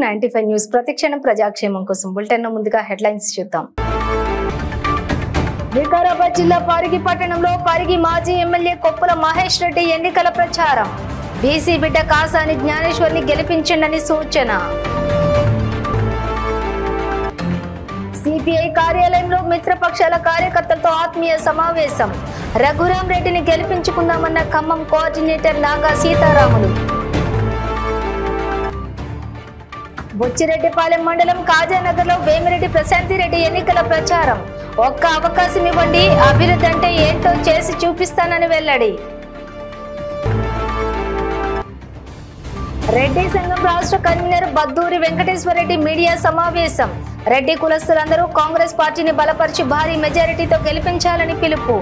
95 news ప్రతిక్షణం ప్రజాక్షేమం కోసం bulletin ముందుగా హెడ్లైన్స్ చూద్దాం. వికారాబాద్ జిల్లా పరిగి పట్టణంలో పరిగి మాజీ ఎమ్మెల్యే కొప్పుల మహేష్ రెడ్డి ఎన్నికల ప్రచారం. బీసీ బిడ్డ కాసాని జ్ఞానేశ్వర్ని గెలిపించండి సూచన. సిపిఐ కార్యాలయంలో మిత్రపక్షాల కార్యకర్తలతో ఆత్మీయ సమావేశం. రఘురాం రెడ్డిని గెలిపించుకుందామన్న ఖమ్మం కోఆర్డినేటర్ నాగా సీతారాములు. బొచ్చిరెడ్డిపాలెం మండలం కాజానగర్ లో వేమిరెడ్డి ప్రశాంతిరెడ్డి ఎన్నికల ప్రచారం. ఒక్క అవకాశం ఇవ్వండి, అభివృద్ధి అంటే ఏంటో చేసి చూపిస్తానని వెల్లడి. రెడ్డి సంఘం రాష్ట్ర కన్వీనర్ బద్దూరి వెంకటేశ్వరరెడ్డి మీడియా సమావేశం. రెడ్డి కులస్తులందరూ కాంగ్రెస్ పార్టీని బలపరిచి భారీ మెజారిటీతో గెలిపించాలని పిలుపు.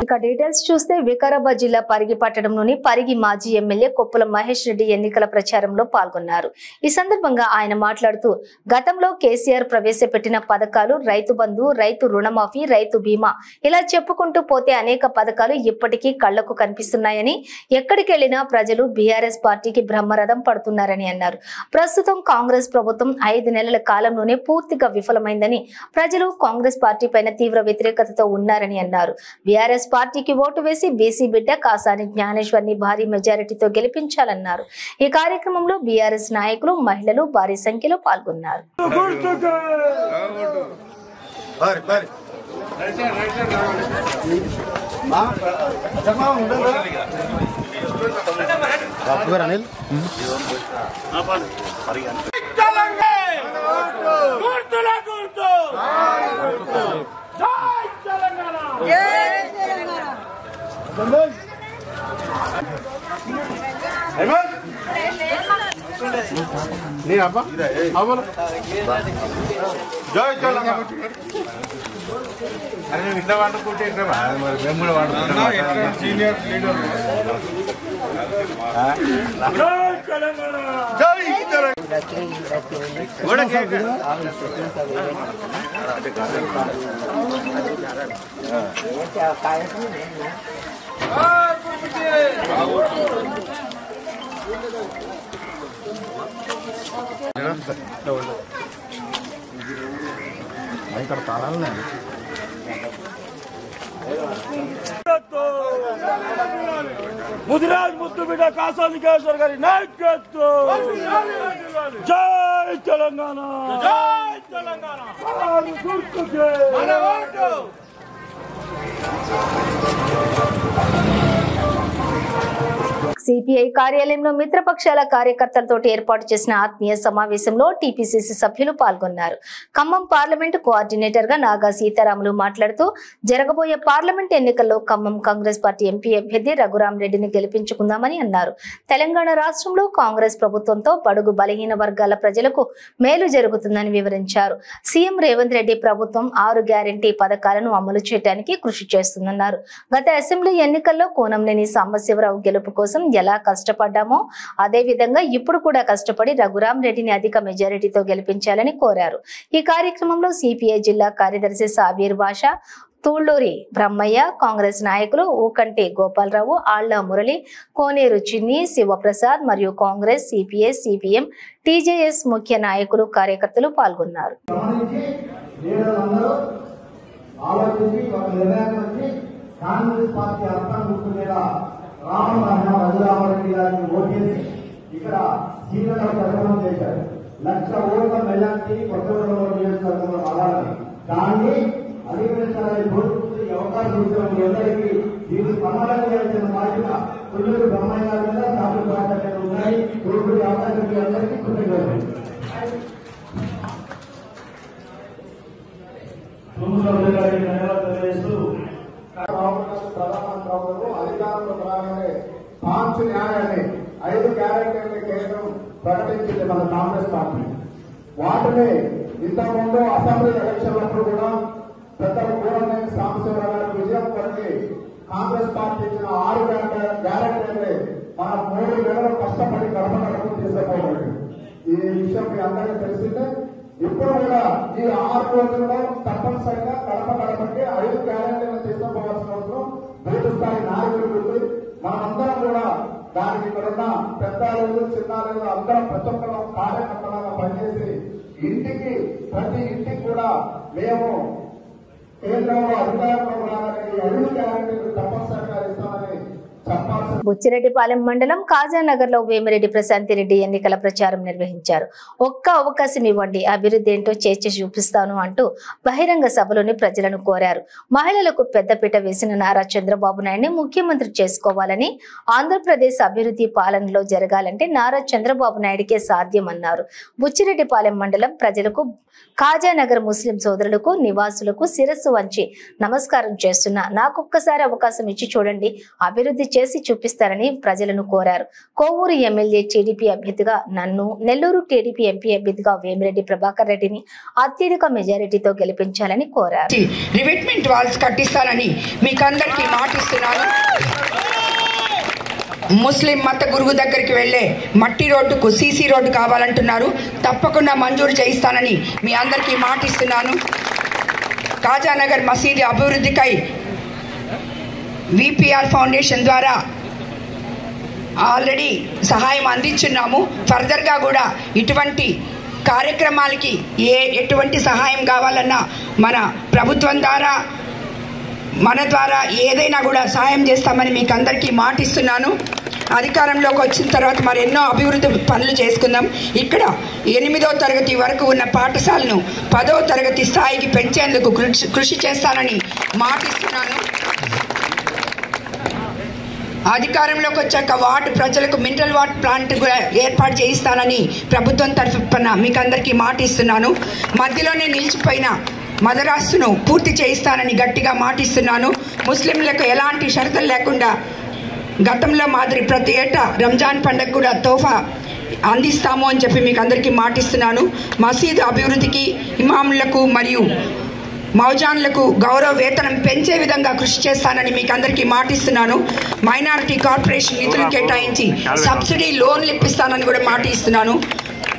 ఇక డీటెయిల్స్ చూస్తే వికారాబాద్ జిల్లా పరిగి పట్టణంలోని పరిగి మాజీ ఎమ్మెల్యే కొప్పుల మహేష్ రెడ్డి ఎన్నికల ప్రచారంలో పాల్గొన్నారు. ఈ సందర్భంగా ఆయన మాట్లాడుతూ గతంలో కేసీఆర్ ప్రవేశపెట్టిన పథకాలు రైతు బంధు, రైతు రుణమాఫీ, రైతు బీమా ఇలా చెప్పుకుంటూ పోతే అనేక పథకాలు ఇప్పటికీ కళ్లకు కనిపిస్తున్నాయని, ఎక్కడికి వెళ్లినా ప్రజలు బీఆర్ఎస్ పార్టీకి బ్రహ్మరథం పడుతున్నారని అన్నారు. ప్రస్తుతం కాంగ్రెస్ ప్రభుత్వం 5 నెలల కాలంలోనే పూర్తిగా విఫలమైందని, ప్రజలు కాంగ్రెస్ పార్టీ పైన తీవ్ర వ్యతిరేకతతో ఉన్నారని అన్నారు. బీఆర్ఎస్ పార్టీకి ఓటు వేసి బీసీ బిడ్డ కాసాని జ్ఞానేశ్వర్ని భారీ మెజారిటీతో గెలిపించాలన్నారు. ఈ కార్యక్రమంలో బీఆర్ఎస్ నాయకులు, మహిళలు భారీ సంఖ్యలో పాల్గొన్నారు. జై తెలంగాణ. అరే ఇంత వాడుకుంటే మేము కూడా వాడుకుంటాం. సీనియర్ లీడర్ ఇక్కడ తాళాలనే ముదిరాజ్ ముద్దు బిడ్డ కాసాని కేశవర్ గారి నాయకత్వం. జై తెలంగాణ, జై తెలంగాణ. సిపిఐ కార్యాలయంలో మిత్రపక్షాల కార్యకర్తలతో ఏర్పాటు చేసిన ఆత్మీయ సమావేశంలో టీపీసీసీ సభ్యులు పాల్గొన్నారు. ఖమ్మం పార్లమెంటు కోఆర్డినేటర్ గా నాగా సీతారాములు మాట్లాడుతూ జరగబోయే పార్లమెంట్ ఎన్నికల్లో ఖమ్మం కాంగ్రెస్ పార్టీ ఎంపీ అభ్యర్థి రఘురాం రెడ్డిని గెలిపించుకుందామని అన్నారు. తెలంగాణ రాష్ట్రంలో కాంగ్రెస్ ప్రభుత్వంతో బడుగు బలహీన వర్గాల ప్రజలకు మేలు జరుగుతుందని వివరించారు. సీఎం రేవంత్ రెడ్డి ప్రభుత్వం 6 గ్యారెంటీ పథకాలను అమలు చేయడానికి కృషి చేస్తుందన్నారు. గత అసెంబ్లీ ఎన్నికల్లో కూనంనేని సాంబశివరావు గెలుపు కోసం ఎలా కష్టపడ్డామో అదే విధంగా ఇప్పుడు కూడా కష్టపడి రఘురాం రెడ్డిని అధిక మెజారిటీతో గెలిపించాలని కోరారు. ఈ కార్యక్రమంలో సిపిఐ జిల్లా కార్యదర్శి సాబీర్ బాషా, తూళ్లూరి బ్రహ్మయ్య, కాంగ్రెస్ నాయకులు ఊకంటి గోపాలరావు, ఆళ్ల మురళి, కోనేరు చిన్ని, శివప్రసాద్ మరియు కాంగ్రెస్, సిపిఐ, సిపిఎం, టీజేఎస్ ముఖ్య నాయకులు, కార్యకర్తలు పాల్గొన్నారు. రఘురామరెడ్డి గారిని ఓటేసి ఇక్కడ సీనియర్ ప్రకటన చేశారు. 1,00,000 ఓట్ల మెజార్టీ కొత్తగూడెంలో నియోజకవర్గంలో రావాలని, దాన్ని అధిగమించాలని కోరుకుంటూ ఈ అవకాశం ఇచ్చిన మీ అందరికీ దీన్ని సమాధానం చేయాల్సిన బాధ్యత తొల్లూరు బ్రహ్మయ్య గారి మీద, సాగు బాధ్యతలు ఉన్నాయి. కోరుకునే అవకాశం మీ అందరికీ కృతజ్ఞతలు. తెలియజేస్తూ ప్రధానమంత్రులు అధికారంలో రాగానే పాంచ్ న్యాయాన్ని 5 గ్యారెంటీల కేంద్రం ప్రకటించింది మన కాంగ్రెస్ పార్టీ. వాటిని ఇంతకుముందు అసెంబ్లీ ఎలక్షన్లప్పుడు కూడా పెద్దలు కూనంనేని సాంబశివరావు గారి విజయం కొరకు కాంగ్రెస్ పార్టీ ఇచ్చిన 6 గ్యారెంటీలే మన 3 నెలలు కష్టపడి గడప గడప తీసుకుపోవాలి. ఈ విషయం మీ అందరికీ తెలిసిందే. ఇప్పుడు కూడా ఈ 6 రోజుల్లో తప్పనిసరిగా గడప గడపకి 5 గ్యారెంటీలను తీసుకుపోవాల్సిన అవసరం బూత్ స్థాయి నాయకులు. మనమందరం కూడా దానికి ఇక్కడున్న పెద్దలు చిన్నారులు అందరం ప్రతి ఒక్కరు కార్యకర్తలాగా పనిచేసి ఇంటికి ప్రతి ఇంటికి కూడా మేము కేంద్రంలో అధికారంలో రావాలని 5 గ్యారెంటీలు తప్పనిసరిగా ఇస్తామని చెప్పాల్సి. బుచ్చిరెడ్డిపాలెం మండలం కాజానగర్ లో వేమిరెడ్డి ప్రశాంతి రెడ్డి ఎన్నికల ప్రచారం నిర్వహించారు. ఒక్క అవకాశం ఇవ్వండి, అభివృద్ధి ఏంటో చేర్చి చూపిస్తాను అంటూ బహిరంగ సభలోని ప్రజలను కోరారు. మహిళలకు పెద్దపీట వేసిన నారా చంద్రబాబు నాయుడిని ముఖ్యమంత్రి చేసుకోవాలని, ఆంధ్రప్రదేశ్ అభివృద్ధి పాలనలో జరగాలంటే నారా చంద్రబాబు నాయుడికే సాధ్యమన్నారు. బుచ్చిరెడ్డిపాలెం మండలం ప్రజలకు, కాజానగర్ ముస్లిం సోదరులకు, నివాసులకు శిరస్సు వంచి నమస్కారం చేస్తున్నా. నాకొక్కసారి అవకాశం ఇచ్చి చూడండి, అభివృద్ధి చేసి చూపిస్తారని ప్రజలను కోరారు. కోవూరు ఎమ్మెల్యే టీడీపీ అభ్యర్థిగా నన్ను, నెల్లూరు టీడీపీ ఎంపీ అభ్యర్థిగా వేమిరెడ్డి ప్రభాకర్ రెడ్డిని అత్యధిక మెజారిటీతో గెలిపించాలని కోరారు. రివెట్మెంట్ వాల్స్ కట్టిస్తానని మీకందరికీ మాటిస్తున్నాను. ముస్లిం మత గురువు దగ్గరికి వెళ్లే మట్టి రోడ్డుకు సీసీ రోడ్డు కావాలంటున్నారు. తప్పకుండా మంజూరు చేయిస్తానని మీ అందరికీ మాటిస్తున్నాను. కాజానగర్ మసీదు అభివృద్ధికై విపిఆర్ ఫౌండేషన్ ద్వారా ఆల్రెడీ సహాయం అందించున్నాము. ఫర్దర్గా కూడా ఇటువంటి కార్యక్రమాలకి ఎటువంటి సహాయం కావాలన్నా మన ప్రభుత్వం ద్వారా, మన ద్వారా ఏదైనా కూడా సహాయం చేస్తామని మీకు అందరికీ మాటిస్తున్నాను. అధికారంలోకి వచ్చిన తర్వాత మరి ఎన్నో అభివృద్ధి పనులు చేసుకుందాం. ఇక్కడ 8వ తరగతి వరకు ఉన్న పాఠశాలను 10వ తరగతి స్థాయికి పెంచేందుకు కృషి చేస్తానని మాటిస్తున్నాను. అధికారంలోకి వచ్చాక వార్డు ప్రజలకు మినరల్ వాటర్ ప్లాంట్ కూడా ఏర్పాటు చేయిస్తానని ప్రభుత్వం తరఫున మీకు అందరికీ మాటిస్తున్నాను. మధ్యలోనే నిలిచిపోయిన మదరాసును పూర్తి చేయిస్తానని గట్టిగా మాటిస్తున్నాను. ముస్లింలకు ఎలాంటి షరతులు లేకుండా గతంలో మాదిరి ప్రతి ఏటా రంజాన్ పండుగ కూడా తోఫా అందిస్తాము అని చెప్పి మీకు అందరికీ మాటిస్తున్నాను. మసీదు అభివృద్ధికి, ఇమాములకు మరియు మౌజాన్లకు గౌరవ వేతనం పెంచే విధంగా కృషి చేస్తానని మీకు అందరికీ మాటిస్తున్నాను. మైనారిటీ కార్పొరేషన్ నిధులు కేటాయించి సబ్సిడీ లోన్లు ఇప్పిస్తానని కూడా మాటిస్తున్నాను.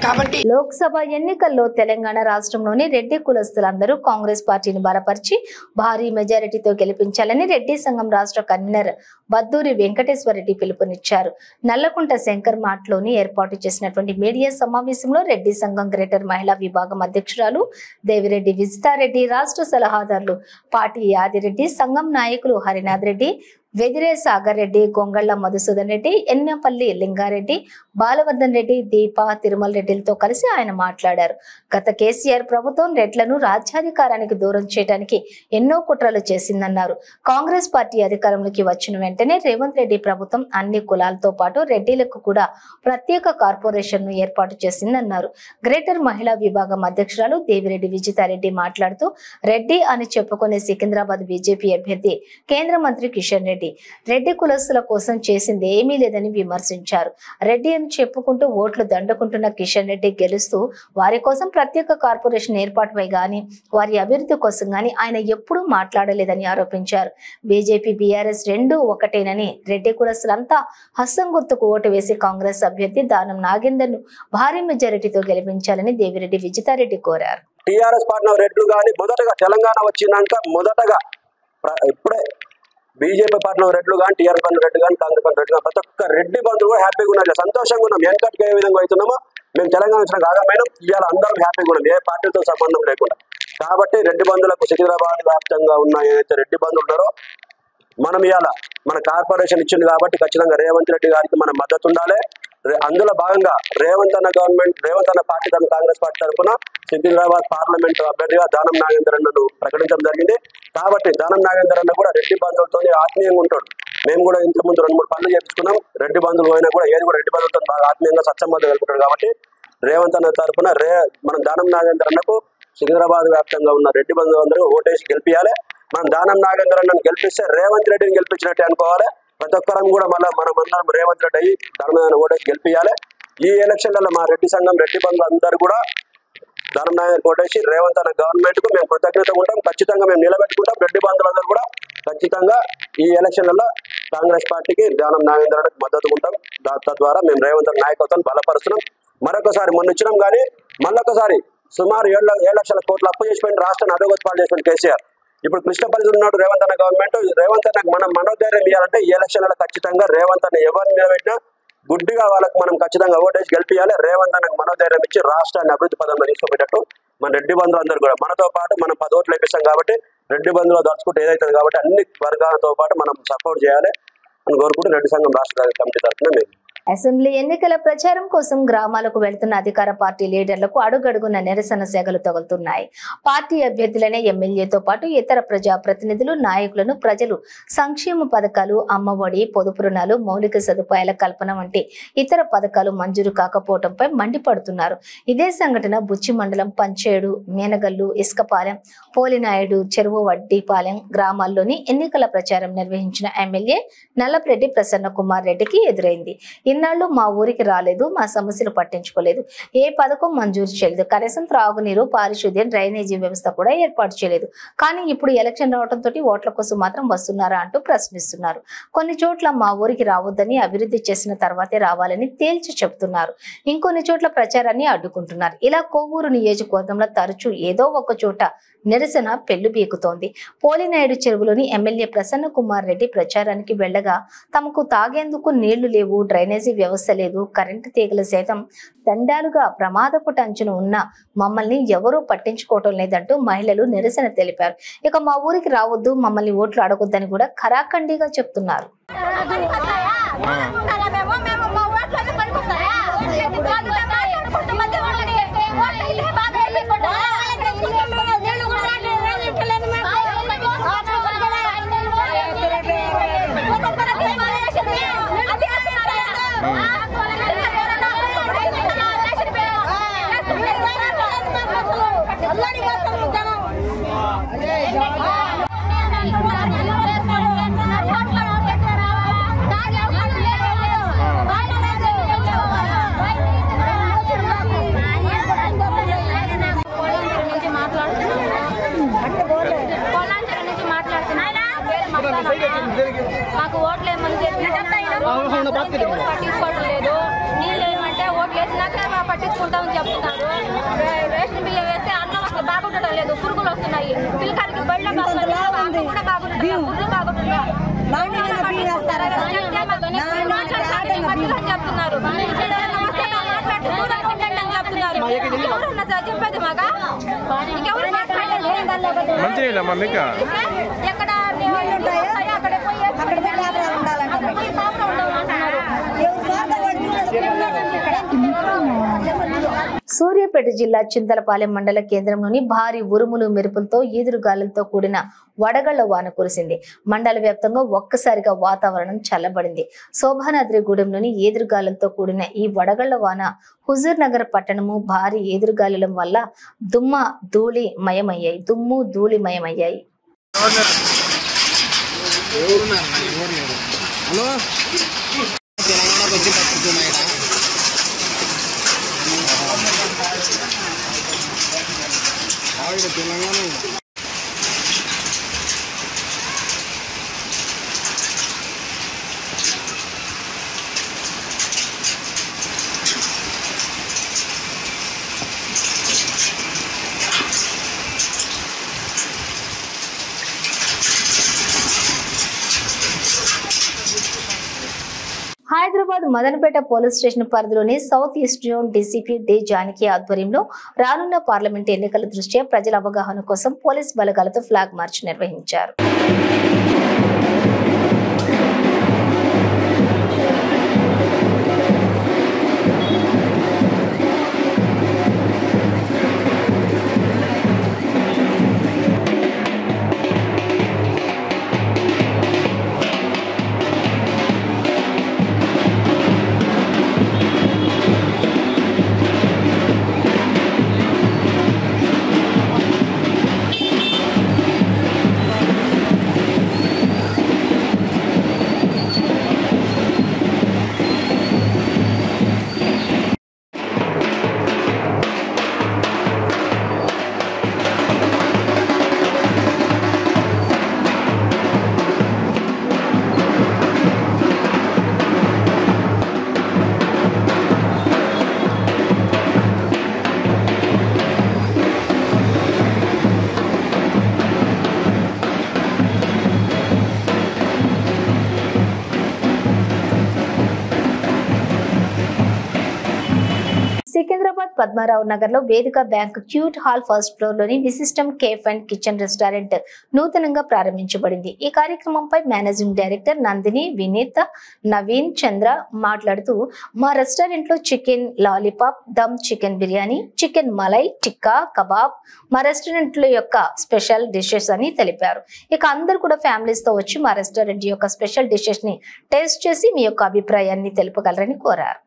కాబట్టి లోక్సభ ఎన్నికల్లో తెలంగాణ రాష్ట్రంలోని రెడ్డి కులస్తులందరూ కాంగ్రెస్ పార్టీని బలపరిచి భారీ మెజారిటీతో గెలిపించాలని రెడ్డి సంఘం రాష్ట్ర కన్వీనర్ బద్దూరి వెంకటేశ్వర రెడ్డి పిలుపునిచ్చారు. నల్లకుంట శంకర్ మార్ట్లోని ఏర్పాటు చేసినటువంటి మీడియా సమావేశంలో రెడ్డి సంఘం గ్రేటర్ మహిళా విభాగం అధ్యక్షురాలు దేవిరెడ్డి విజితారెడ్డి, రాష్ట్ర సలహాదారులు పాటి యాదిరెడ్డి, సంఘం నాయకులు హరినాథ్ రెడ్డి, వెదిరే సాగర్ రెడ్డి, గొంగళ్ల మధుసూదన్ రెడ్డి, ఎన్నపల్లి లింగారెడ్డి, బాలవర్ధన్ రెడ్డి, దీప, తిరుమల రెడ్డిలతో కలిసి ఆయన మాట్లాడారు. గత కేసీఆర్ ప్రభుత్వం రెడ్లను రాజ్యాధికారానికి దూరం చేయడానికి ఎన్నో కుట్రలు చేసిందన్నారు. కాంగ్రెస్ పార్టీ అధికారంలోకి వచ్చిన వెంటనే రేవంత్ రెడ్డి ప్రభుత్వం అన్ని కులాలతో పాటు రెడ్డిలకు కూడా ప్రత్యేక కార్పొరేషన్ ను ఏర్పాటు చేసిందన్నారు. గ్రేటర్ మహిళా విభాగం అధ్యక్షురాలు దేవిరెడ్డి విజితారెడ్డి మాట్లాడుతూ రెడ్డి అని చెప్పుకునే సికింద్రాబాద్ బీజేపీ అభ్యర్థి కేంద్ర మంత్రి కిషన్ రెడ్డి రెడ్డి కులస్తుల కోసం చేసింది ఏమీ లేదని విమర్శించారు. రెడ్డి అని చెప్పుకుంటూ ఓట్లు దండుకుంటున్న కిషన్ రెడ్డి గెలుస్తూ వారి కోసం ప్రత్యేక కార్పొరేషన్ ఏర్పాటుపై గాని వారి అభివృద్ధి కోసం గాని ఆయన ఎప్పుడూ మాట్లాడలేదని ఆరోపించారు. బీజేపీ, బీఆర్ఎస్ రెండూ ఒకటేనని, రెడ్డి కులస్తులంతా హస్తం గుర్తుకు ఓటు వేసి కాంగ్రెస్ అభ్యర్థి దానం నాగేందర్ ను భారీ మెజారిటీతో గెలిపించాలని దేవిరెడ్డి విజితారెడ్డి కోరారు. టీఆర్ఎస్ పార్టీ రెడ్లు కానీ మొదటగా తెలంగాణ వచ్చినాక మొదటగా ఇప్పుడే బీజేపీ పార్టీలో రెడ్లు కానీ, టీఆర్ఎస్ పార్టీ రెడ్లు కానీ, కాంగ్రెస్ పార్టీ రెడ్లు కానీ ప్రతి ఒక్క రెడ్డి బంధువులు కూడా హ్యాపీగా ఉన్నారు, సంతోషంగా ఉన్నాం. వెనకటికి ఏ విధంగా అవుతున్నామో మేము తెలంగాణ వచ్చిన కాగమైనా ఇవాళ అందరం హ్యాపీగా ఉన్నాం, ఏ పార్టీతో సంబంధం లేకుండా. కాబట్టి రెడ్డి బంధువులకు సికింద్రాబాద్ వ్యాప్తంగా ఉన్న ఏదైతే రెడ్డి బంధువులు ఉన్నారో మనం ఇవాళ మన కార్పొరేషన్ ఇచ్చింది కాబట్టి ఖచ్చితంగా రేవంత్ రెడ్డి గారికి మన మద్దతు ఉండాలి. అందులో భాగంగా రేవంత్ అన్న పార్టీ కాంగ్రెస్ పార్టీ తరఫున సికింద్రాబాద్ పార్లమెంట్ అభ్యర్థిగా దానం నాగేందర్ అన్నను ప్రకటించడం జరిగింది. కాబట్టి దానం నాగేందర్ అన్న కూడా రెడ్డి బంధువులతో ఆత్మీయంగా ఉంటాడు. మేము కూడా ఇంతకు ముందు 2-3 పనులు చేపించుకున్నాం. రెడ్డి బంధువులు అయినా కూడా ఏది కూడా రెడ్డి బంధువులతో బాగా ఆత్మీయంగా సత్సంబంధం కలుపుతాడు. కాబట్టి రేవంత్ అన్న తరఫున మనం దానం నాగేందర్ అన్నకు సికింద్రాబాద్ వ్యాప్తంగా ఉన్న రెడ్డి బంధువులందరూ ఓటేసి గెలిపియాలి. మనం దానం నాగేందర్ అన్నను గెలిపిస్తే రేవంత్ రెడ్డిని గెలిపించినట్టే అనుకోవాలి. ప్రతి ఒక్కరం కూడా మళ్ళీ మనమందరం రేవంత్ రెడ్డి అయ్యి దానం ఓటేసి గెలిపియాలి. ఈ ఎలక్షన్లలో మా రెడ్డి సంఘం రెడ్డి బంధువులు అందరూ కూడా దానం నాగేందర్ ఓటేసి రేవంత్ అన్న గవర్నమెంట్ కు మేము కృతజ్ఞతగా ఉంటాం. ఖచ్చితంగా మేము నిలబెట్టుకుంటాం. రెడ్డి బంధువులందరూ కూడా ఖచ్చితంగా ఈ ఎలక్షన్లలో కాంగ్రెస్ పార్టీకి దానం నాగేందర్ మద్దతు ఉంటాం. తద్వారా మేము రేవంత్ అన్న నాయకత్వాన్ని బలపరుస్తున్నాం. మరొకసారి మొన్న ఇచ్చినాం కానీ మళ్ళొకసారి సుమారు 7 లక్షల కోట్ల అప్పు చేసిపోయిన రాష్ట్రాన్ని అధోగతి పాలు చేసిన కేసీఆర్ ఇప్పుడు క్లిష్ట పరిస్థితులు ఉన్నాడు రేవంత్ అన్న గవర్నమెంట్. రేవంత్ అన్నకు మనం మనోధైర్యం ఇవ్వాలంటే ఈ ఎలక్షన్లలో ఖచ్చితంగా రేవంత్ అన్న ఎవరిని నిలబెట్టినా గుడ్డిగా వాళ్ళకు మనం ఖచ్చితంగా ఓటేసి గెలిపియాలి. రేవంత్ అన్నకు మనోధైర్యం ఇచ్చి రాష్ట్రాన్ని అభివృద్ధి పదంలో తీసుకుపోయేటట్టు మన రెడ్డి బంధువులు అందరూ కూడా మనతో పాటు మనం 10 ఓట్లు వేపిస్తాం కాబట్టి రెడ్డి బంధువులు దడుచుకుంటే ఏదైతుంది కాబట్టి అన్ని వర్గాలతో పాటు మనం సపోర్ట్ చేయాలి అని కోరుకుంటూ రెడ్డి సంఘం రాష్ట్ర కమిటీ తరఫున మేము అసెంబ్లీ ఎన్నికల ప్రచారం కోసం గ్రామాలకు వెళ్తున్న అధికార పార్టీ లీడర్లకు అడుగడుగున నిరసన సేగలు తగులుతున్నాయి. పార్టీ అభ్యర్థులనే ఎమ్మెల్యేతో పాటు ఇతర ప్రజా ప్రతినిధులు నాయకులను ప్రజలు సంక్షేమ పథకాలు, అమ్మఒడి, పొదుపు రుణాలు, మౌలిక సదుపాయాల కల్పన వంటి ఇతర పథకాలు మంజూరు కాకపోవడంపై మండిపడుతున్నారు. ఇదే సంఘటన బుచ్చి మండలం పంచేడు, మేనగల్లు, ఇసుకపాలెం, పోలినాయుడు, చెరువు వడ్డీపాలెం గ్రామాల్లోని ఎన్నికల ప్రచారం నిర్వహించిన ఎమ్మెల్యే నల్లపరెడ్డి ప్రసన్న కుమార్ రెడ్డికి ఎదురైంది. ఇన్నాళ్లు మా ఊరికి రాలేదు, మా సమస్యలు పట్టించుకోలేదు, ఏ పథకం మంజూరు చేయలేదు, కనీసం త్రాగునీరు, పారిశుద్ధ్యం, డ్రైనేజీ వ్యవస్థ కూడా ఏర్పాటు చేయలేదు. కానీ ఇప్పుడు ఎలక్షన్ రావడంతో ఓట్ల కోసం మాత్రం వస్తున్నారా అంటూ ప్రశ్నిస్తున్నారు. కొన్ని చోట్ల మా ఊరికి రావద్దని, అభివృద్ధి చేసిన తర్వాతే రావాలని తేల్చి చెబుతున్నారు. ఇంకొన్ని చోట్ల ప్రచారాన్ని అడ్డుకుంటున్నారు. ఇలా కొవ్వూరు నియోజకవర్గంలో తరచూ ఏదో ఒక చోట నిరసన పెళ్లుబీకుతోంది. పోలినాయుడు చెరువులోని ఎమ్మెల్యే ప్రసన్న కుమార్ రెడ్డి ప్రచారానికి వెళ్లగా తమకు తాగేందుకు నీళ్లు లేవు, డ్రైనేజీ వ్యవస్థ లేదు, కరెంటు తీగలు సైతం దండాలుగా ప్రమాదపు టంచున ఉన్న మమ్మల్ని ఎవరూ పట్టించుకోవటం లేదంటూ మహిళలు నిరసన తెలిపారు. ఇక మా ఊరికి రావద్దు, మమ్మల్ని ఓట్లు అడగొద్దని కూడా ఖరాఖండిగా చెప్తున్నారు. మాకు ఓట్లు ఏమని పట్టించుకోవడం లేదు. నీళ్ళు ఏమంటే ఓట్లు వేసినాక పట్టించుకుంటామని చెప్తున్నారు. రేషన్ బియ్యం వేస్తే అన్నం అసలు బాగుండడం లేదు, పురుగులు వస్తున్నాయి. పిల్లకాడికి బళ్ళ కూడా బాగుంటుంది, పురుగులు బాగుంటుంది చెప్తున్నారు. చెప్పేది మాగా ఇంకెవరు ఎక్కడ సూర్యాపేట జిల్లా చింతలపాలెం మండల కేంద్రంలోని భారీ ఉరుములు మెరుపులతో ఈదురుగాలులతో కూడిన వడగళ్ల వాన కురిసింది. మండల వ్యాప్తంగా ఒక్కసారిగా వాతావరణం చల్లబడింది. శోభానాద్రిగూడెంలోని ఈదురుగాలులతో కూడిన ఈ వడగళ్ల వాన హుజూర్ నగర్ పట్టణము భారీ ఈదురుగాలుల వల్ల దుమ్ము ధూళి మయమయ్యాయి. హైదరాబాద్ మదనపేట పోలీస్ స్టేషన్ పరిధిలోని south east zone DCP D Janaki ఆధ్వర్యంలో రానున్న పార్లమెంట్ ఎన్నికల దృష్ట్యా ప్రజల అవగాహన కోసం పోలీస్ బలగాలతో ఫ్లాగ్ మార్చ్ నిర్వహించారు. సికింద్రాబాద్ పద్మారావు నగర్ లో Vedika banquet hall first floor లోని Vishishtam cafe and kitchen restaurant నూతనంగా ప్రారంభించబడింది. ఈ కార్యక్రమంపై మేనేజింగ్ డైరెక్టర్ నందిని వినీత్ నవీన్ చంద్ర మాట్లాడుతూ మా రెస్టారెంట్ లో chicken lollipop, dum chicken biryani, chicken malai tikka kebab మా రెస్టారెంట్ లో యొక్క స్పెషల్ డిషెస్ అని తెలిపారు. ఇక అందరూ కూడా ఫ్యామిలీస్ తో వచ్చి మా రెస్టారెంట్ యొక్క స్పెషల్ డిషెస్ ని టేస్ట్ చేసి మీ యొక్క అభిప్రాయాన్ని తెలుపగలరని కోరారు.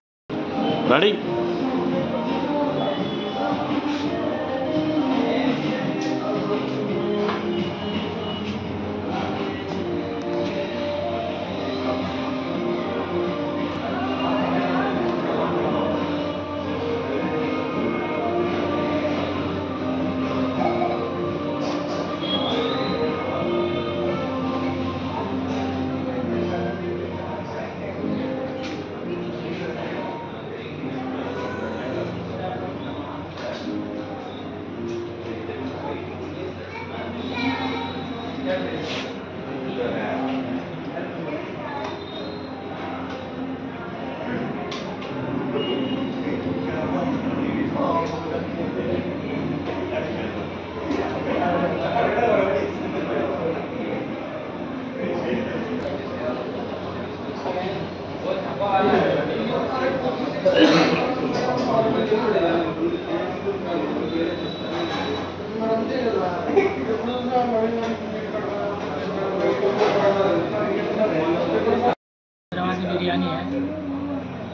बिरयानी है,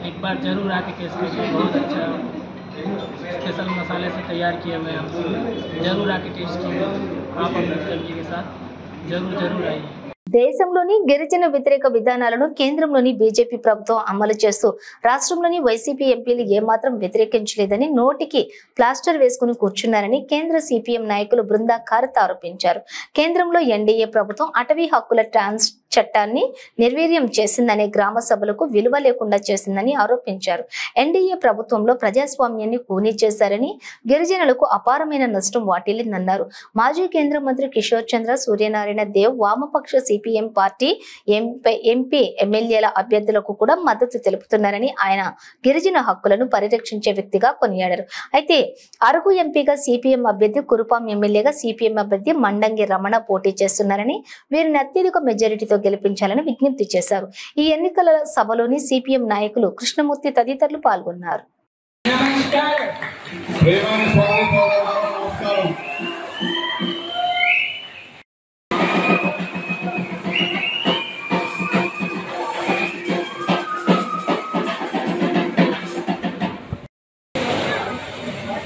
एक बार जरूर आके टेस्ट कीजिए। बहुत अच्छा स्पेशल मसाले से तैयार किए हुए हैं हम, जरूर आके टेस्ट कीजिए। आप अपनी फैमिली के साथ जरूर आइए। దేశంలోని గిరిజన వ్యతిరేక విధానాలను కేంద్రంలోని బీజేపీ ప్రభుత్వం అమలు చేస్తూ రాష్ట్రంలోని వైసీపీ ఎంపీలు ఏమాత్రం వ్యతిరేకించలేదని, నోటికి ప్లాస్టర్ వేసుకుని కూర్చున్నారని కేంద్ర సిపిఎం నాయకులు బృందా ఖారత్ ఆరోపించారు. కేంద్రంలో ఎన్డీఏ ప్రభుత్వం అటవీ హక్కుల ట్రాన్స్ చట్టాన్ని నిర్వీర్యం చేసిందనే గ్రామ సభలకు విలువ లేకుండా చేసిందని ఆరోపించారు. ఎన్డీఏ ప్రభుత్వంలో ప్రజాస్వామ్యాన్ని కూనీ చేశారని, గిరిజనులకు అపారమైన నష్టం వాటిల్లిందన్నారు. మాజీ కేంద్ర మంత్రి కిషోర్ చంద్ర, సూర్యనారాయణ దేవ్ వామపక్ష సిపిఎం పార్టీ ఎంపీ ఎమ్మెల్యేల అభ్యర్థులకు కూడా మద్దతు తెలుపుతున్నారని, ఆయన గిరిజన హక్కులను పరిరక్షించే వ్యక్తిగా కొనియాడారు. అయితే అరకు ఎంపీగా సిపిఎం అభ్యర్థి, కురుపాం ఎమ్మెల్యేగా సిపిఎం అభ్యర్థి మండంగి రమణ పోటీ చేస్తున్నారని, వీరిని అత్యధిక మెజారిటీతో గెలిపించాలని విజ్ఞప్తి చేశారు. ఈ ఎన్నికల సభలోని సిపిఎం నాయకులు కృష్ణమూర్తి తదితరులు పాల్గొన్నారు.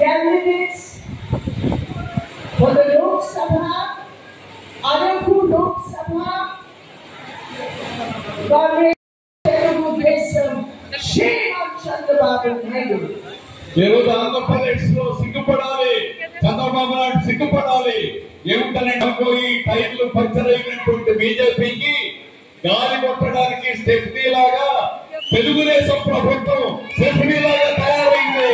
Candidates for the Lok Sabha, Araku Lok Sabha, Congress Telugu Sriram Chandrababu Naidu. ఈరోజు ఆంధ్రప్రదేశ్ లో సిగ్గుపడాలి, చంద్రబాబు నాయుడు సిగ్గుపడాలి. ఏమిటంటే ఈ టైర్లు పంచర్ అయినటువంటి బీజేపీకి గాలి కొట్టడానికి స్టెఫ్నీ లాగా తెలుగుదేశం ప్రభుత్వం స్టెఫ్నీ లాగా తయారైంది.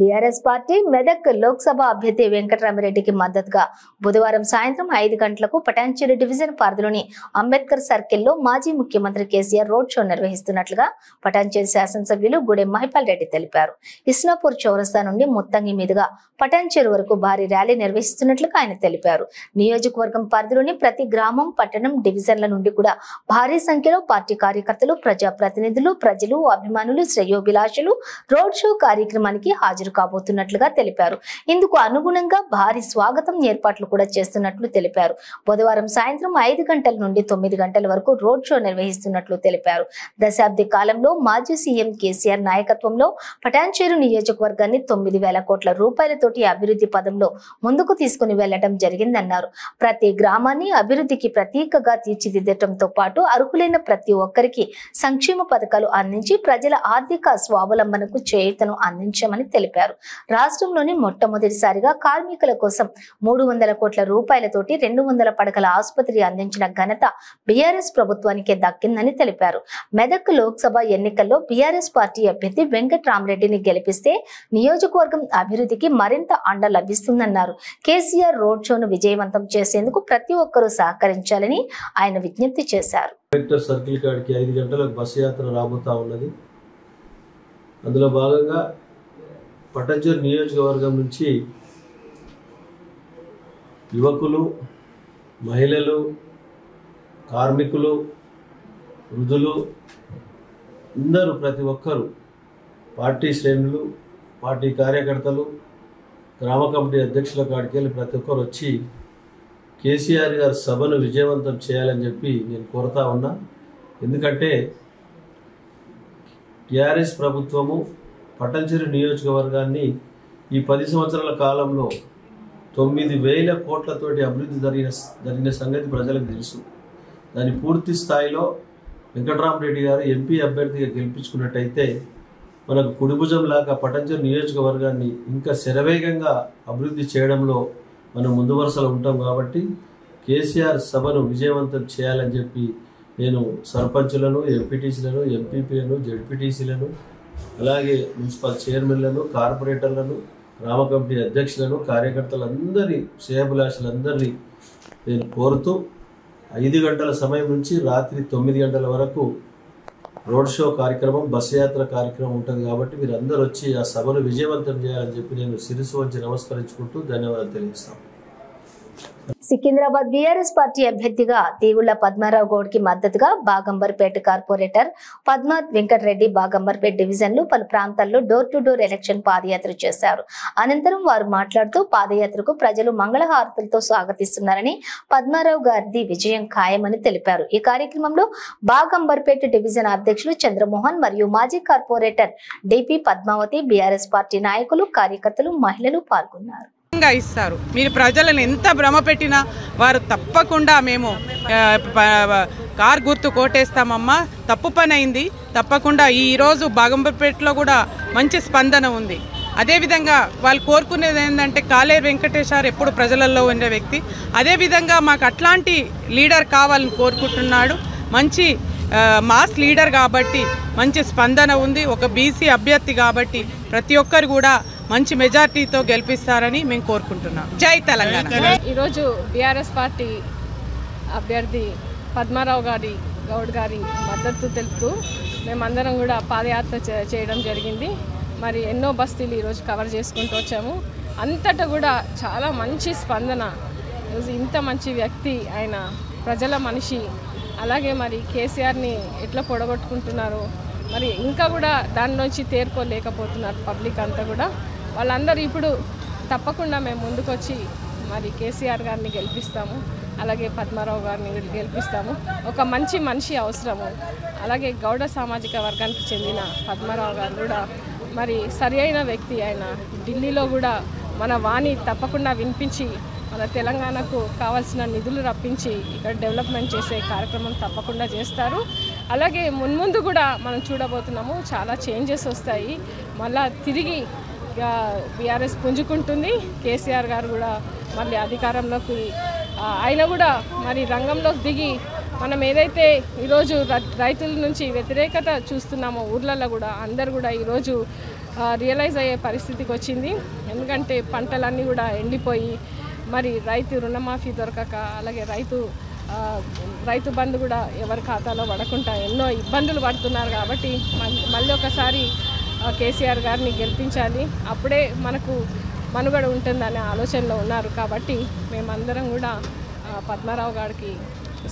బీఆర్ఎస్ పార్టీ మెదక్ లోక్సభ అభ్యర్థి వెంకటరామిరెడ్డికి మద్దతుగా బుధవారం సాయంత్రం 5 గంటలకు పటాన్చెరు డివిజన్ పరిధిలోని అంబేద్కర్ సర్కిల్లో మాజీ ముఖ్యమంత్రి కేసీఆర్ రోడ్ షో నిర్వహిస్తున్నట్లుగా పటాన్చెరు శాసనసభ్యులు గూడెం మహిపాల్ రెడ్డి తెలిపారు. ఇస్నాపూర్ చౌరస్తా నుండి ముత్తంగి మీదుగా పటాన్చెరు వరకు భారీ ర్యాలీ నిర్వహిస్తున్నట్లుగా ఆయన తెలిపారు. నియోజకవర్గం పరిధిలోని ప్రతి గ్రామం, పట్టణం, డివిజన్ల నుండి కూడా భారీ సంఖ్యలో పార్టీ కార్యకర్తలు, ప్రజాప్రతినిధులు, ప్రజలు, అభిమానులు, శ్రేయోభిలాషులు రోడ్ షో కార్యక్రమానికి హాజరు కాబోతున్నట్లుగా తెలిపారు. ఇందుకు అనుగుణంగా భారీ స్వాగతం ఏర్పాట్లు కూడా చేస్తున్నట్లు తెలిపారు. బుధవారం సాయంత్రం 5 గంటల నుండి 9 గంటల వరకు రోడ్ షో నిర్వహిస్తున్నట్లు తెలిపారు. దశాబ్ది కాలంలో మాజీ సీఎం కేసీఆర్ నాయకత్వంలో పటాన్చెరు నియోజకవర్గాన్ని 9,000 కోట్ల రూపాయలతోటి అభివృద్ధి పదంలో ముందుకు తీసుకుని వెళ్లడం జరిగిందన్నారు. ప్రతి గ్రామాన్ని అభివృద్ధికి ప్రతీకగా తీర్చిదిద్దటంతో పాటు అర్హులైన ప్రతి ఒక్కరికి సంక్షేమ పథకాలు అందించి ప్రజల ఆర్థిక స్వావలంబనకు చేయూతను అందించామని తెలిపారు. రాష్ట్రంలోని మొట్టమొదటిసారిగా కార్మికుల కోసం 300 కోట్ల రూపాయలతోటి 200 పడకల ఆసుపత్రి అందించిన ఘనత బీఆర్ఎస్ ప్రభుత్వానికే దక్కిందని తెలిపారు. మెదక్ లోక్సభ ఎన్నికల్లో బీఆర్ఎస్ పార్టీ అభ్యర్థి వెంకటరామిరెడ్డిని గెలిపిస్తే నియోజకవర్గం అభివృద్ధికి మరింత అండ లభిస్తుందన్నారు. కేసీఆర్ రోడ్ షోను విజయవంతం చేసేందుకు ప్రతి ఒక్కరూ సహకరించాలని ఆయన విజ్ఞప్తి చేశారు. సర్కిల్ కాడికి 5 గంటలకు బస్సు యాత్ర రాబోతా ఉన్నది. అందులో భాగంగా పట్టంచెరు నియోజకవర్గం నుంచి యువకులు, మహిళలు, కార్మికులు, వృద్ధులు అందరూ ప్రతి ఒక్కరూ పార్టీ శ్రేణులు, పార్టీ కార్యకర్తలు, గ్రామ కమిటీ అధ్యక్షుల కాడికి వెళ్ళి ప్రతి ఒక్కరు వచ్చి కేసీఆర్ గారి సభను విజయవంతం చేయాలని చెప్పి నేను కోరుతా ఉన్నా. ఎందుకంటే టీఆర్ఎస్ ప్రభుత్వము పట్టంచెరు నియోజకవర్గాన్ని ఈ 10 సంవత్సరాల కాలంలో 9,000 కోట్లతోటి అభివృద్ధి జరిగిన సంగతి ప్రజలకు తెలుసు. దాని పూర్తి స్థాయిలో వెంకటరామరెడ్డి గారు ఎంపీ అభ్యర్థిగా గెలిపించుకున్నట్టయితే మనకు కుడిభుజం లాగా పట్టంచెరు నియోజకవర్గాన్ని ఇంకా శరవేగంగా అభివృద్ధి చేయడంలో మనం ముందు వరుసలో ఉంటాం. కాబట్టి కేసీఆర్ సభను విజయవంతం చేయాలని చెప్పి నేను సర్పంచులను, ఎంపీటీసీలను, ఎంపీపీలను, జెడ్పీటీసీలను, అలాగే మున్సిపల్ చైర్మన్లను, కార్పొరేటర్లను, గ్రామ కమిటీ అధ్యక్షులను, కార్యకర్తలందరి శ్రేయభిలాషులందరినీ నేను కోరుతూ 5 గంటల సమయం నుంచి రాత్రి 9 గంటల వరకు రోడ్ షో కార్యక్రమం, బస్సు యాత్ర కార్యక్రమం ఉంటుంది. కాబట్టి మీరు అందరూ వచ్చి ఆ సభను విజయవంతం చేయాలని చెప్పి నేను శిరస్సు వంచి నమస్కరించుకుంటూ ధన్యవాదాలు తెలియజేస్తాను. సికింద్రాబాద్ బీఆర్ఎస్ పార్టీ అభ్యర్థిగా తీగుళ్ల పద్మారావు గౌడ్కి మద్దతుగా బాగంబర్పేట కార్పొరేటర్ పద్మావత్ వెంకటరెడ్డి బాగంబర్పేట డివిజన్లు పలు ప్రాంతాల్లో డోర్ టు డోర్ ఎలక్షన్ పాదయాత్ర చేశారు. అనంతరం వారు మాట్లాడుతూ పాదయాత్రకు ప్రజలు మంగళహారతులతో స్వాగతిస్తున్నారని, పద్మారావు గారిది విజయం ఖాయమని తెలిపారు. ఈ కార్యక్రమంలో బాగంబర్పేట డివిజన్ అధ్యక్షులు చంద్రమోహన్ మరియు మాజీ corporator DP Padmavathi, BRS party నాయకులు, కార్యకర్తలు, మహిళలు పాల్గొన్నారు. ఇస్తారు. మీరు ప్రజలను ఎంత భ్రమ పెట్టినా వారు తప్పకుండా మేము కార్ గుర్తు కోటేస్తామమ్మా, తప్పు పని అయింది, తప్పకుండా ఈరోజు బాగంబర్పేటలో కూడా మంచి స్పందన ఉంది. అదేవిధంగా వాళ్ళు కోరుకునేది ఏంటంటే కాలేరు వెంకటేశ్వర ఎప్పుడు ప్రజలలో ఉండే వ్యక్తి, అదేవిధంగా మాకు అట్లాంటి లీడర్ కావాలని కోరుకుంటున్నాడు. మంచి మాస్ లీడర్ కాబట్టి మంచి స్పందన ఉంది. ఒక బీసీ అభ్యర్థి కాబట్టి ప్రతి ఒక్కరు కూడా మంచి మెజార్టీతో గెలిపిస్తారని మేము కోరుకుంటున్నాం. జై తెలంగాణ. ఈరోజు బీఆర్ఎస్ పార్టీ అభ్యర్థి పద్మారావు గౌడ్ గారి మద్దతు తెలుపుతూ మేమందరం కూడా పాదయాత్ర చేయడం జరిగింది. మరి ఎన్నో బస్తీలు ఈరోజు కవర్ చేసుకుంటూ వచ్చాము. అంతటా కూడా చాలా మంచి స్పందన. ఈరోజు ఇంత మంచి వ్యక్తి, ఆయన ప్రజల మనిషి, అలాగే మరి కేసీఆర్ని ఎట్లా పొడగొట్టుకుంటున్నారు, మరి ఇంకా కూడా దానిలోంచి తేరుకోలేకపోతున్నారు పబ్లిక్ అంతా కూడా. వాళ్ళందరూ ఇప్పుడు తప్పకుండా మేము ముందుకొచ్చి మరి కేసీఆర్ గారిని గెలిపిస్తాము, అలాగే పద్మారావు గారిని గెలిపిస్తాము. ఒక మంచి మనిషి అవసరము. అలాగే గౌడ సామాజిక వర్గానికి చెందిన పద్మారావు గారు కూడా మరి సరి అయిన వ్యక్తి. ఆయన ఢిల్లీలో కూడా మన వాణి తప్పకుండా వినిపించి మన తెలంగాణకు కావాల్సిన నిధులు రప్పించి ఇక్కడ డెవలప్మెంట్ చేసే కార్యక్రమం తప్పకుండా చేస్తారు. అలాగే మున్ముందు కూడా మనం చూడబోతున్నాము, చాలా చేంజెస్ వస్తాయి. మళ్ళా తిరిగి బీఆర్ఎస్ పుంజుకుంటుంది. కేసీఆర్ గారు కూడా మళ్ళీ అధికారంలోకి ఆయన కూడా మరి రంగంలోకి దిగి మనం ఏదైతే ఈరోజు రైతుల నుంచి వ్యతిరేకత చూస్తున్నామో ఊర్లలో కూడా అందరు కూడా ఈరోజు రియలైజ్ అయ్యే పరిస్థితికి వచ్చింది. ఎందుకంటే పంటలన్నీ కూడా ఎండిపోయి మరి రైతు రుణమాఫీ దొరకక, అలాగే రైతు బంధు కూడా ఎవరి ఖాతాలో పడకుండా ఎన్నో ఇబ్బందులు పడుతున్నారు. కాబట్టి మళ్ళీ ఒకసారి కేసీఆర్ గారిని గెలిపించాలి, అప్పుడే మనకు మనుగడ ఉంటుందనే ఆలోచనలో ఉన్నారు. కాబట్టి మేమందరం కూడా పద్మారావు గారికి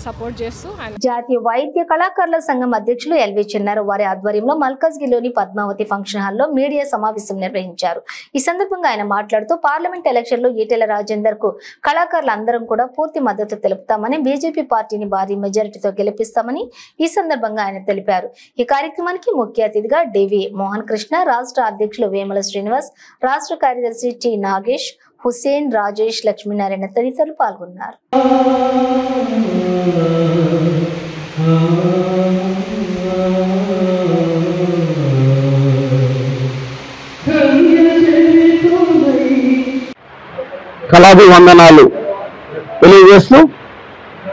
సపోర్ట్ చేస్తూ జాతీయ వైద్య కళాకారుల సంఘం అధ్యక్షులు ఎల్వి చిన్నారు వారి ఆధ్వర్యంలో మల్కాజ్గిరిలోని పద్మావతి ఫంక్షన్ హాల్లో మీడియా సమావేశం నిర్వహించారు. ఈ సందర్భంగా ఆయన మాట్లాడుతూ పార్లమెంట్ ఎలక్షన్ లో ఈటెల రాజేందర్ కు కళాకారులందరం కూడా పూర్తి మద్దతు తెలుపుతామని, బీజేపీ పార్టీని భారీ మెజారిటీతో గెలిపిస్తామని ఈ సందర్భంగా ఆయన తెలిపారు. ఈ కార్యక్రమానికి ముఖ్య అతిథిగా డివి మోహన్ కృష్ణ, రాష్ట్ర అధ్యక్షులు వేముల శ్రీనివాస్, రాష్ట్ర కార్యదర్శి టి నాగేష్, హుసేన్, రాజేష్, లక్ష్మీనారాయణ తదితరులు పాల్గొన్నారు. కళాభివందనాలు తెలియజేస్తూ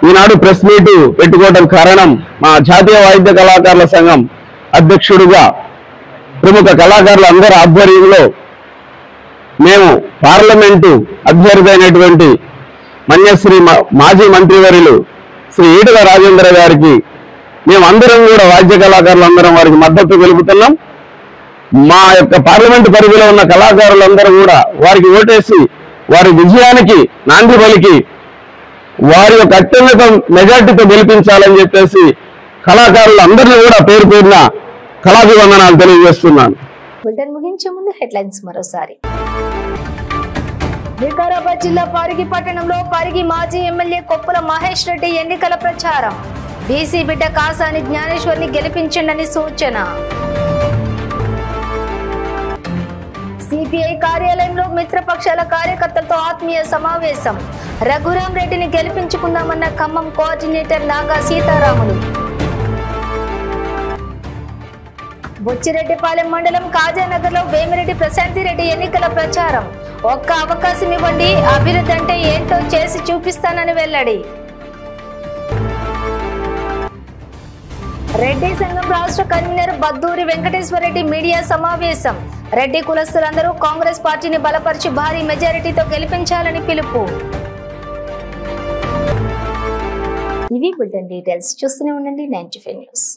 ఈనాడు ప్రెస్ మీట్ పెట్టుకోవడం కారణం మా జాతీయ వైద్య కళాకారుల సంఘం అధ్యక్షుడిగా ప్రముఖ కళాకారుల అందరి ఆధ్వర్యంలో మేము పార్లమెంటు అభ్యర్థి అయినటువంటి మన్యశ్రీ మాజీ మంత్రివర్యులు శ్రీ ఈటెల రాజేంద్ర గారికి మేమందరం కూడా వాద్య కళాకారులందరం వారికి మద్దతు తెలుపుతున్నాం. మా యొక్క పార్లమెంటు పరిధిలో ఉన్న కళాకారులందరూ కూడా వారికి ఓటేసి వారి విజయానికి నాంది పలికి వారి యొక్క అత్యున్నత మెజార్టీతో గెలిపించాలని చెప్పేసి కళాకారులందరినీ కూడా పేరు పేరున కళాభివందనాలు తెలియజేస్తున్నాను. బులెటిన్ ముగించే ముందు హెడ్లైన్స్ మరోసారి. వికారాబాద్ జిల్లా పరిగి పట్టణంలో పరిగి మాజీ ఎమ్మెల్యే కొప్పుల మహేష్ రెడ్డి ఎన్నికల ప్రచారం. బీసీ బిడ్డ కాసాని జ్ఞానేశ్వర్ని గెలిపించండి సూచన. సిపిఐ కార్యాలయంలో మిత్రపక్షాల కార్యకర్తలతో ఆత్మీయ సమావేశం. రఘురాం రెడ్డిని గెలిపించుకుందామన్న ఖమ్మం కోఆర్డినేటర్ నాగా సీతారాములు. బొచ్చిరెడ్డిపాలెం మండలం కాజానగర్ లో వేమిరెడ్డి ప్రశాంతిరెడ్డి ఎన్నికల ప్రచారం. ఒక్క అవకాశం ఇవ్వండి, అభివృద్ధి అంటే ఏంటో చేసి చూపిస్తానని వెల్లడి. రెడ్డి సంఘం రాష్ట్ర కన్వీనర్ బద్దూరి వెంకటేశ్వరరెడ్డి మీడియా సమావేశం. రెడ్డి కులస్తులందరూ కాంగ్రెస్ పార్టీని బలపరిచి భారీ మెజారిటీతో గెలిపించాలని పిలుపు. ఇవి బులెటిన్ డీటెయిల్స్. చూస్తూనే ఉండండి 95 న్యూస్.